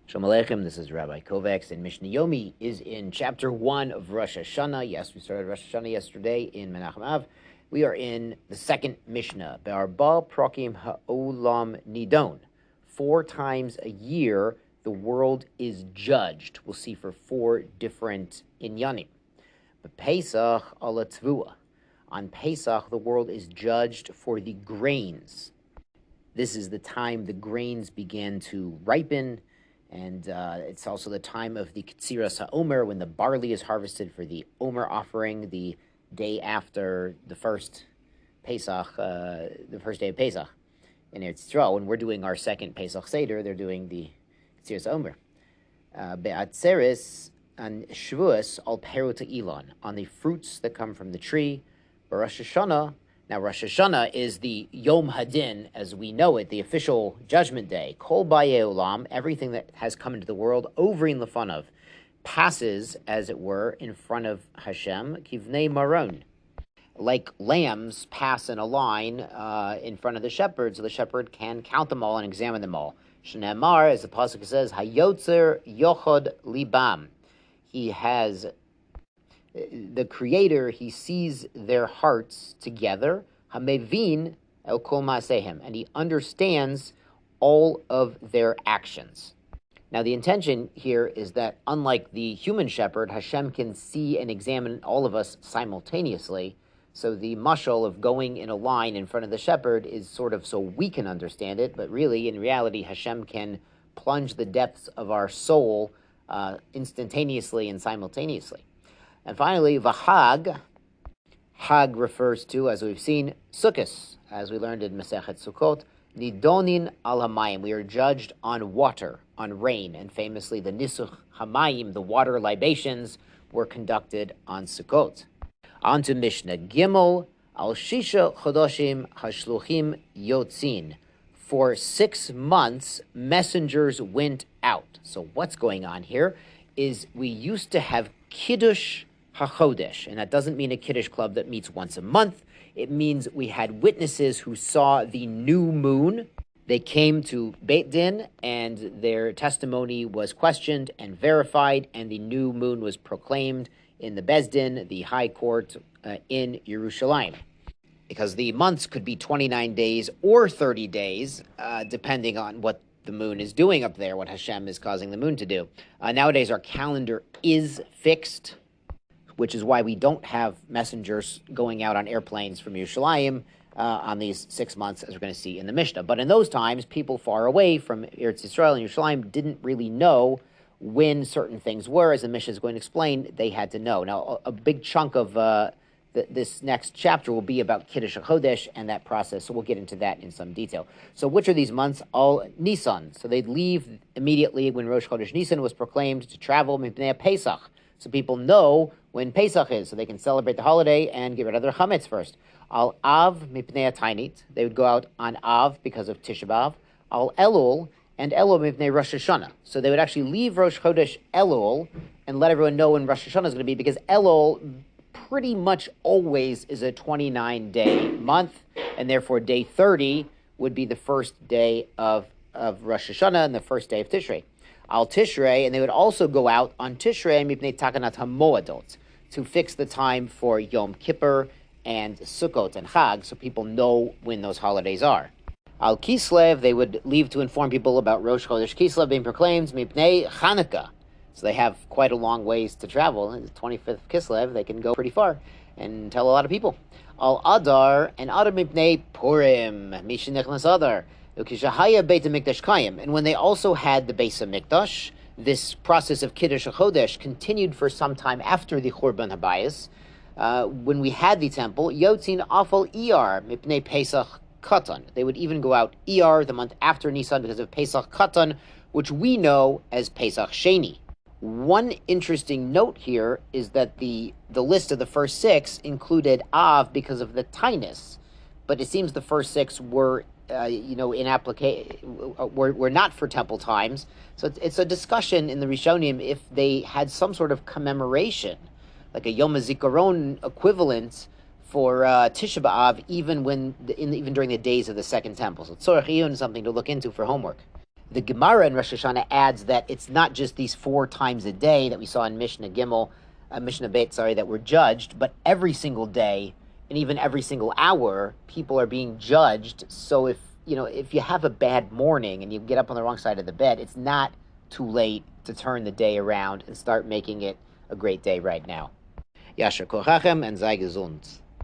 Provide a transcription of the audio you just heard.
Shalom Aleichem, this is Rabbi Kovacs, and Mishnah Yomi is in chapter 1 of Rosh Hashanah. Yes, we started Rosh Hashanah yesterday in Menachem Av. We are in the second Mishnah, Be'arba Prokim Ha'olam Nidon. 4 times a year, the world is judged. We'll see for 4 different inyanim. Pesach ala tvua. On Pesach, the world is judged for the grains. This is the time the grains began to ripen, and it's also the time of the Ketziras HaOmer, when the barley is harvested for the Omer offering, the day after the first Pesach, the first day of Pesach in Eretz Yisrael. When we're doing our second Pesach Seder, they're doing the Ketziras HaOmer. Be'atzeres and Shavuos al perut Elon, on the fruits that come from the tree. Rosh Hashanah. Now, Rosh Hashanah is the Yom Hadin, as we know it, the official judgment day. Kol Bayei Olam, everything that has come into the world, Ovrin Lefanav, passes, as it were, in front of Hashem, Kivnei Maron. Like lambs pass in a line in front of the shepherd, so the shepherd can count them all and examine them all. Shneimar, as the pasuk says, Hayotzer Yochod Libam. He has... the Creator, he sees their hearts together, Hamevin el kol ma'asehem, and he understands all of their actions. Now, the intention here is that, unlike the human shepherd, Hashem can see and examine all of us simultaneously. So the mashal of going in a line in front of the shepherd is sort of so we can understand it, but really, in reality, Hashem can plunge the depths of our soul instantaneously and simultaneously. And finally, v'hag. Hag refers to, as we've seen, Sukkos, as we learned in Masechet Sukkot, nidonin al hamayim. We are judged on water, on rain, and famously the nisuch hamayim, the water libations, were conducted on Sukkot. On to Mishnah Gimel, al shisha chodoshim hashluchim yotzin. For 6 months, messengers went out. So what's going on here is we used to have Kiddush HaChodesh, and that doesn't mean a Kiddush club that meets once a month. It means we had witnesses who saw the new moon. They came to Beit Din, and their testimony was questioned and verified, and the new moon was proclaimed in the Beis Din, the high court in Yerushalayim. Because the months could be 29 days or 30 days, depending on what the moon is doing up there, what Hashem is causing the moon to do. Nowadays, our calendar is fixed, which is why we don't have messengers going out on airplanes from Yerushalayim on these 6 months, as we're going to see in the Mishnah. But in those times, people far away from Eretz Yisrael and Yerushalayim didn't really know when certain things were. As the Mishnah is going to explain, they had to know. Now, a big chunk of this next chapter will be about Kiddush HaChodesh and that process, so we'll get into that in some detail. So which are these months? All Nisan. So they'd leave immediately when Rosh Chodesh Nisan was proclaimed to travel Mipnei Pesach, so people know when Pesach is, so they can celebrate the holiday and get rid of their chametz first. Al Av Mipnei Tainit, they would go out on Av because of Tisha B'Av. Al Elul, and Elul Mipnei Rosh Hashanah. So they would actually leave Rosh Chodesh Elul and let everyone know when Rosh Hashanah is going to be, because Elul pretty much always is a 29-day month, and therefore day 30 would be the first day of Rosh Hashanah and the first day of Tishrei. Al Tishrei, and they would also go out on Tishrei Mipnei Takanat HaMoadot to fix the time for Yom Kippur and Sukkot and Chag, so people know when those holidays are. Al Kislev, they would leave to inform people about Rosh Chodesh Kislev being proclaimed Mipnei Chanukah. So they have quite a long ways to travel. The 25th Kislev, they can go pretty far and tell a lot of people. Al Adar, and Adar Mipnei Purim, Mishenichnas Adar. And when they also had the Beis HaMikdash, this process of Kiddush HaChodesh continued for some time after the Churban Habayis. When we had the temple, Yotzin Afal Iyar Mipnei Pesach Katan. They would even go out Iyar, the month after Nisan, because of Pesach Katan, which we know as Pesach Sheni. One interesting note here is that the list of the first 6 included Av because of the tinus, but it seems the first 6 were in application, were not for temple times. So it's a discussion in the Rishonim if they had some sort of commemoration, like a Yom HaZikaron equivalent for Tisha B'Av, even during the days of the Second Temple. So Tzorech Iyun is something to look into for homework. The Gemara in Rosh Hashanah adds that it's not just these 4 times a day that we saw in Mishnah Gimel, Mishnah Bet, that were judged, but every single day and even every single hour, people are being judged. So if you have a bad morning and you get up on the wrong side of the bed, it's not too late to turn the day around and start making it a great day right now. Yasher kochachem and sei gesund.